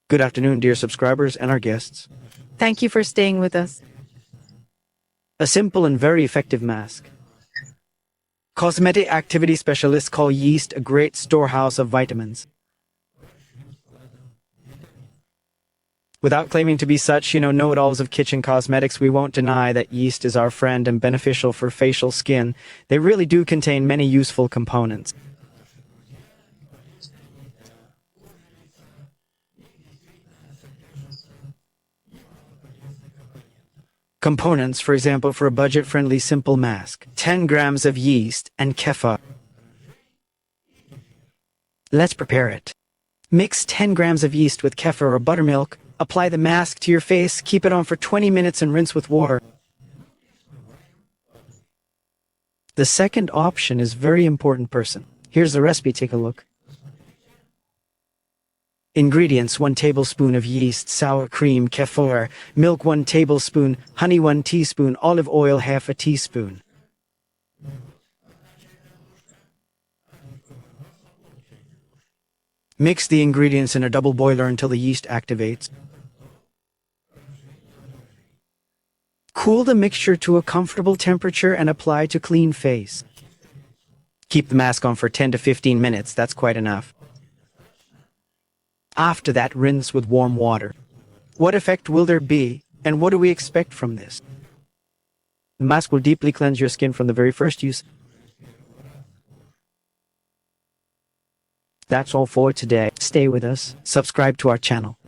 Good afternoon, dear subscribers and our guests. Thank you for staying with us. A simple and very effective mask. Cosmetic activity specialists call yeast a great storehouse of vitamins. Without claiming to be such, know-it-alls of kitchen cosmetics, we won't deny that yeast is our friend and beneficial for facial skin. They really do contain many useful components. Components, for example, for a budget-friendly simple mask: 10 grams of yeast and kefir. Let's prepare it. Mix 10 grams of yeast with kefir or buttermilk. Apply the mask to your face, keep it on for 20 minutes and rinse with water. The second option is very important, person. Here's the recipe, take a look. Ingredients: 1 tablespoon of yeast, sour cream, kefir, milk 1 tablespoon, honey 1 teaspoon, olive oil ½ teaspoon. Mix the ingredients in a double boiler until the yeast activates. Cool the mixture to a comfortable temperature and apply to clean face. Keep the mask on for 10 to 15 minutes, that's quite enough. After that, rinse with warm water. What effect will there be, and what do we expect from this? The mask will deeply cleanse your skin from the very first use. That's all for today. Stay with us, subscribe to our channel.